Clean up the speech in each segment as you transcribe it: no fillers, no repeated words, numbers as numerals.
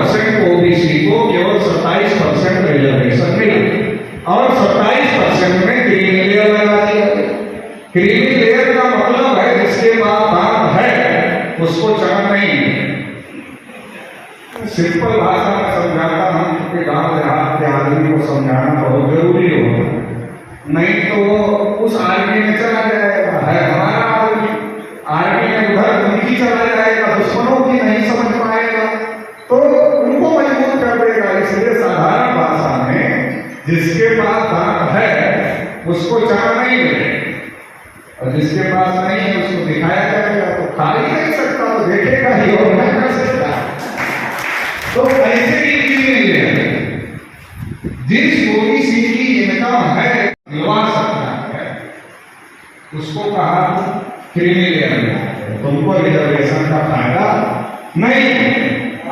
51% OBC को केवल 27% reservation मिला और 27% में क्रीमी लेयर लगा दिया। क्रीमी लेयर का मतलब है जिसके पास दांत है उसको चना नहीं। सिंपल भाषा में समझाता हूं क्योंकि गांव देहात के आदमी को समझाना बहुत जरूरी होगा, नहीं तो उस आर्मी में चला जाएगा, है हमारा आदमी, आर्मी में उधर उनकी चला जाएगा, दुश्मनों की नहीं समझ पाएगा तो उनको मजबूत कर देगा। इसलिए साधारण भाषा में जिसके पास दांत है उसको चना नहीं मिलेगा और जिसके पास नहीं है उसको दिखाया जाएगा तो खा ही नहीं सकता, तो देखेगा ही और नहीं कर सकता। तो ऐसे ही नहीं है, जिस ओबीसी की इनकम है दिलवा सकता है उसको कहा क्रीमी लेयर, तुमको रिजर्वेशन का फायदा नहीं।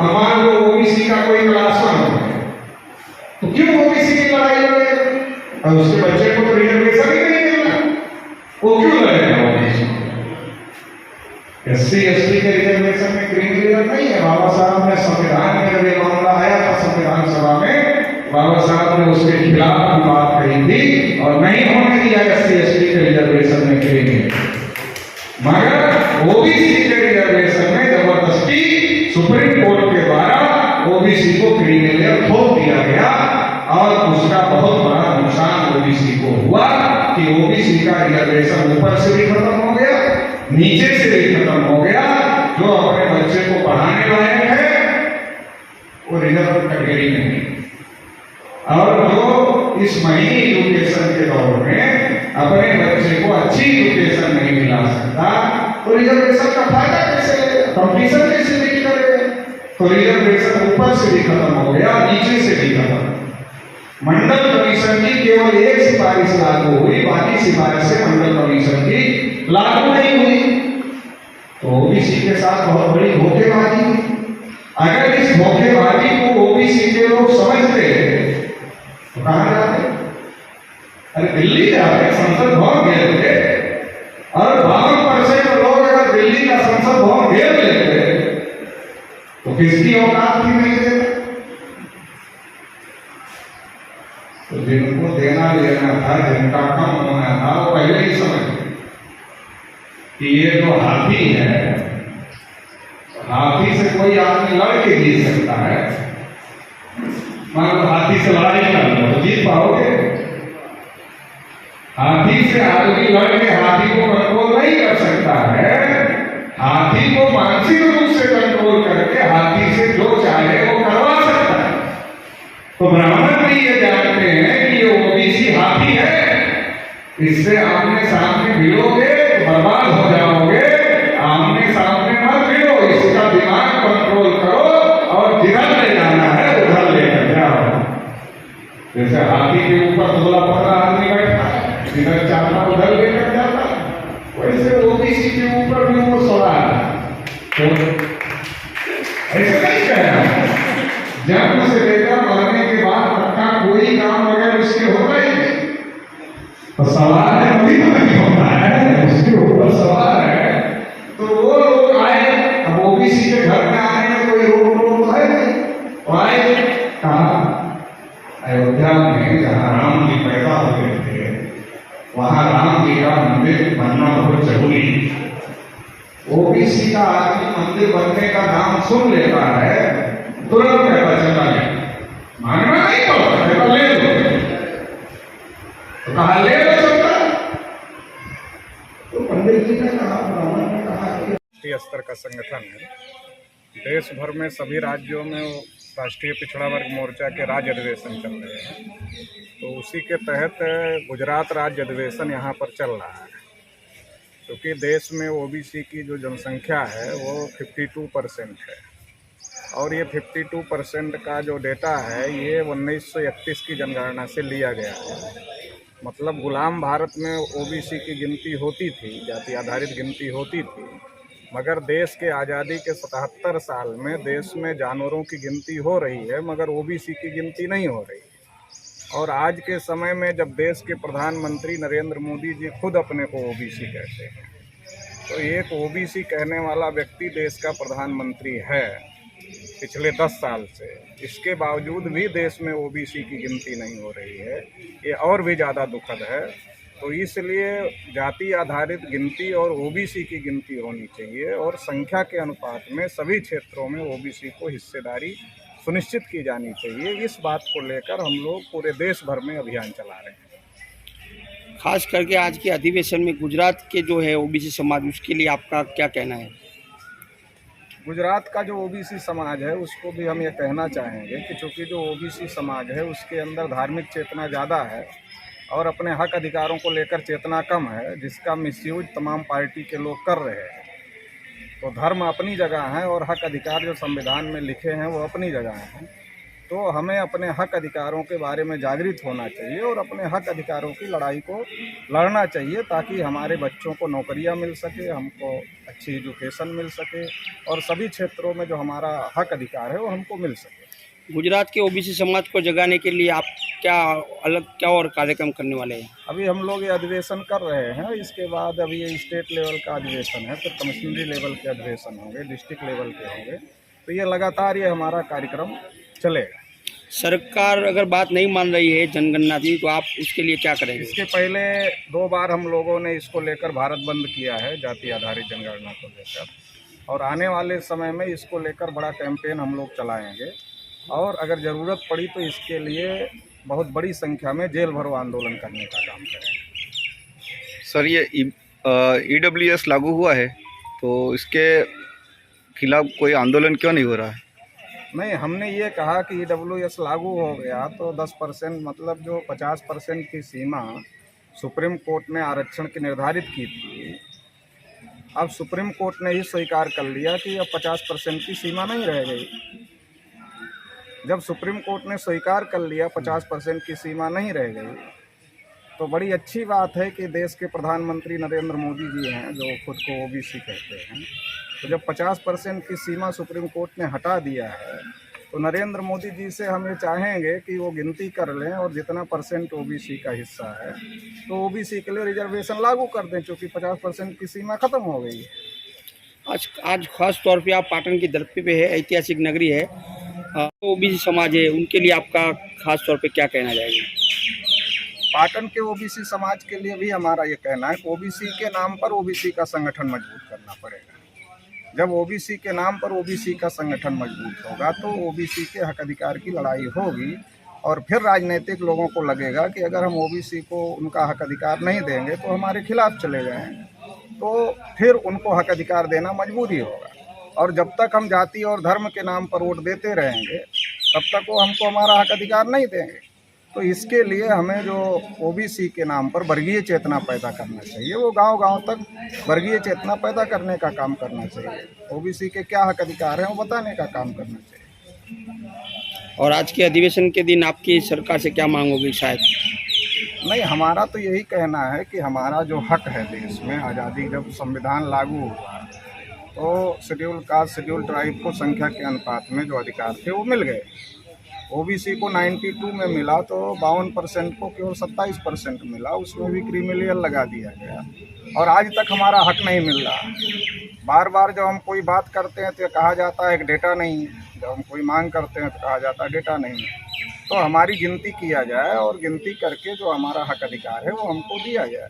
मान लो ओबीसी का कोई क्लास 1 हो तो क्यों ओबीसी की लड़ाई लड़ेगा और उसके बच्चे को तो रिजर्वेशन ही नहीं मिलना, वो क्यों लड़ेगा ओबीसी? एससी एसटी के रिजर्वेशन में क्रीमी लेयर नहीं है। बाबा साहब ने संविधान में जब ये मामला आया था संविधान सभा में, बाबा साहब ने उसके खिलाफ की बात कही थी और नहीं होने दिया एससी एसटी के रिजर्वेशन में क्रीमी लेयर। मगर ओबीसी के रिजर्वेशन में जबरदस्ती सुप्रीम कोर्ट के द्वारा ओबीसी को क्रीमी लेयर थोप दिया गया और उसका बहुत बड़ा नुकसान ओबीसी को हुआ कि ओबीसी का रिजर्वेशन ऊपर से भी खत्म हो गया, नीचे से भी खत्म हो गया। जो अपने बच्चे को पढ़ाने लायक है वो रिजर्व कैटेगरी में है और जो इस महंगी एजुकेशन के दौर में अपने बच्चे को अच्छी एजुकेशन नहीं मिला सकता तो रिजर्वेशन का फायदा कैसे लेगा, कंपटीशन कैसे नहीं करेगा? तो रिजर्वेशन ऊपर से भी खत्म हो गया, नीचे से भी खत्म। मंडल कमीशन की केवल एक सिफारिश लागू हुई, बाकी सिफारिशें मंडल कमीशन की लागू नहीं हुई। तो ओबीसी के साथ बहुत बड़ी धोखेबाजी। अगर इस धोखेबाजी को ओबीसी के लोग समझते तो कहां जाते? अरे दिल्ली जाते, संसद भवन घेर लेते और 52% लोग अगर दिल्ली का संसद भवन घेर लेते तो किसकी औकात थी नहीं देते? तो जिनको देना लेना था, जिनका कम होना था, वो पहले ही समझ कि ये जो हाथी है, हाथी से कोई आदमी लड़ के जीत सकता है। मान लो हाथी से लड़ाई कर लो तो जीत पाओगे? हाथी से आदमी लड़ के हाथी को कंट्रोल नहीं कर सकता है। हाथी को मानसिक रूप से कंट्रोल करके हाथी से जो चाहे वो करवा सकता है। तो ब्राह्मण भी ये जानते हैं कि ये ओबीसी हाथी है, इससे आमने सामने भिड़ोगे तो बर्बाद हो जाओगे। आमने सामने मत भिड़ो, इसका दिमाग कंट्रोल करो और जिधर ले जाना है उधर लेकर जाओ। जैसे हाथी के ऊपर 16-15 आदमी बैठा है, जिधर चाहता उधर लेकर जाता, वैसे ओबीसी के ऊपर भी वो सवाल तो ऐसे नहीं कहना। जन्म से लेकर मरने के बाद पक्का कोई काम वगैरह उसके होगा ही नहीं। तो सवाल है अभी तो नहीं होता है, उसके ऊपर सवाल है। तो वो लोग आए, अब ओबीसी के घर में आने में कोई रोक तो है नहीं, तो आए कहा अयोध्या में जहाँ राम जी पैदा हुए थे वहां राम जी का मंदिर बनना बहुत जरूरी है। ओबीसी का आदमी मंदिर बनने का नाम सुन लेता है तुरंत कहता चला गया, मानना नहीं पड़ता ले लो, तो कहा ले लो सकता। तो पंडित जी ने कहा, ब्राह्मण ने कहा कि राष्ट्रीय स्तर का संगठन है, देश भर में सभी राज्यों में राष्ट्रीय पिछड़ा वर्ग मोर्चा के राज्य अधिवेशन चल रहे हैं। तो उसी के तहत गुजरात राज्य अधिवेशन यहाँ पर चल रहा है, क्योंकि देश में ओबीसी की जो जनसंख्या है वो 52% है और ये 52% का जो डेटा है ये 1931 की जनगणना से लिया गया है। मतलब गुलाम भारत में ओबीसी की गिनती होती थी, जाति आधारित गिनती होती थी, मगर देश के आज़ादी के 77 साल में देश में जानवरों की गिनती हो रही है मगर ओबीसी की गिनती नहीं हो रही। और आज के समय में जब देश के प्रधानमंत्री नरेंद्र मोदी जी खुद अपने को ओबीसी कहते हैं, तो एक ओबीसी कहने वाला व्यक्ति देश का प्रधानमंत्री है, पिछले 10 साल से। इसके बावजूद भी देश में ओबीसी की गिनती नहीं हो रही है, ये और भी ज़्यादा दुखद है। तो इसलिए जाति आधारित गिनती और ओबीसी की गिनती होनी चाहिए और संख्या के अनुपात में सभी क्षेत्रों में ओबीसी को हिस्सेदारी सुनिश्चित की जानी चाहिए। इस बात को लेकर हम लोग पूरे देश भर में अभियान चला रहे हैं। खास करके आज के अधिवेशन में गुजरात के जो है ओबीसी समाज, उसके लिए आपका क्या कहना है? गुजरात का जो ओबीसी समाज है उसको भी हम ये कहना चाहेंगे कि चूँकि जो ओबीसी समाज है उसके अंदर धार्मिक चेतना ज़्यादा है और अपने हक अधिकारों को लेकर चेतना कम है, जिसका मिसयूज तमाम पार्टी के लोग कर रहे हैं। तो धर्म अपनी जगह है और हक अधिकार जो संविधान में लिखे हैं वो अपनी जगह हैं। तो हमें अपने हक अधिकारों के बारे में जागृत होना चाहिए और अपने हक अधिकारों की लड़ाई को लड़ना चाहिए ताकि हमारे बच्चों को नौकरियां मिल सके, हमको अच्छी एजुकेशन मिल सके और सभी क्षेत्रों में जो हमारा हक अधिकार है वो हमको मिल सके। गुजरात के ओबीसी समाज को जगाने के लिए आप क्या और कार्यक्रम करने वाले हैं? अभी हम लोग ये अधिवेशन कर रहे हैं, इसके बाद अभी ये स्टेट लेवल का अधिवेशन है, फिर कमिश्नरी लेवल के अधिवेशन होंगे, डिस्ट्रिक्ट लेवल के होंगे। तो ये लगातार ये हमारा कार्यक्रम चलेगा। सरकार अगर बात नहीं मान रही है जनगणना की, तो आप उसके लिए क्या करेंगे? इसके पहले 2 बार हम लोगों ने इसको लेकर भारत बंद किया है, जाति आधारित जनगणना को लेकर, और आने वाले समय में इसको लेकर बड़ा कैंपेन हम लोग चलाएंगे और अगर ज़रूरत पड़ी तो इसके लिए बहुत बड़ी संख्या में जेल भरो आंदोलन करने का काम करेंगे। सर, ये ईडब्ल्यूएस लागू हुआ है तो इसके खिलाफ कोई आंदोलन क्यों नहीं हो रहा है? नहीं, हमने ये कहा कि ईडब्ल्यूएस लागू हो गया तो 10% मतलब जो 50% की सीमा सुप्रीम कोर्ट ने आरक्षण की निर्धारित की थी, अब सुप्रीम कोर्ट ने ही स्वीकार कर लिया कि अब 50% की सीमा नहीं रह गई। जब सुप्रीम कोर्ट ने स्वीकार कर लिया 50% की सीमा नहीं रह गई, तो बड़ी अच्छी बात है कि देश के प्रधानमंत्री नरेंद्र मोदी जी हैं जो खुद को ओबीसी कहते हैं। तो जब 50% की सीमा सुप्रीम कोर्ट ने हटा दिया है तो नरेंद्र मोदी जी से हम ये चाहेंगे कि वो गिनती कर लें और जितना परसेंट ओबीसी का हिस्सा है तो ओबीसी के लिए रिजर्वेशन लागू कर दें, क्योंकि 50% की सीमा ख़त्म हो गई है। आज खास तौर पे आप पाटन की धरती पे है, ऐतिहासिक नगरी है, ओबीसी समाज है, उनके लिए आपका खास तौर पे क्या कहना जाएगा? पाटन के ओबीसी समाज के लिए भी हमारा ये कहना है कि ओबीसी के नाम पर ओबीसी का संगठन मजबूत करना पड़ेगा। जब ओबीसी के नाम पर ओबीसी का संगठन मजबूत होगा तो ओबीसी के हक अधिकार की लड़ाई होगी और फिर राजनीतिक लोगों को लगेगा कि अगर हम ओबीसी को उनका हक अधिकार नहीं देंगे तो हमारे खिलाफ चले जाएंगे, तो फिर उनको हक अधिकार देना मजबूरी होगा। और जब तक हम जाति और धर्म के नाम पर वोट देते रहेंगे तब तक वो हमको हमारा हक अधिकार नहीं देंगे। तो इसके लिए हमें जो ओबीसी के नाम पर वर्गीय चेतना पैदा करना चाहिए, वो गांव-गांव तक वर्गीय चेतना पैदा करने का काम करना चाहिए। ओबीसी के क्या हक अधिकार हैं वो बताने का काम करना चाहिए। और आज के अधिवेशन के दिन आपकी सरकार से क्या मांग होगी? शायद नहीं, हमारा तो यही कहना है कि हमारा जो हक है देश में, आज़ादी जब संविधान लागू हुआ तो शेड्यूल कास्ट शेड्यूल ट्राइब को संख्या के अनुपात में जो अधिकार थे वो मिल गए। ओबीसी को 92 में मिला तो 52% को केवल 27% मिला, उसमें भी क्रीमिलियर लगा दिया गया और आज तक हमारा हक नहीं मिल रहा। बार बार जब हम कोई बात करते हैं तो कहा जाता है कि डेटा नहीं, जब हम कोई मांग करते हैं तो कहा जाता है डेटा नहीं। तो हमारी गिनती किया जाए और गिनती करके जो हमारा हक अधिकार है वो हमको दिया जाए।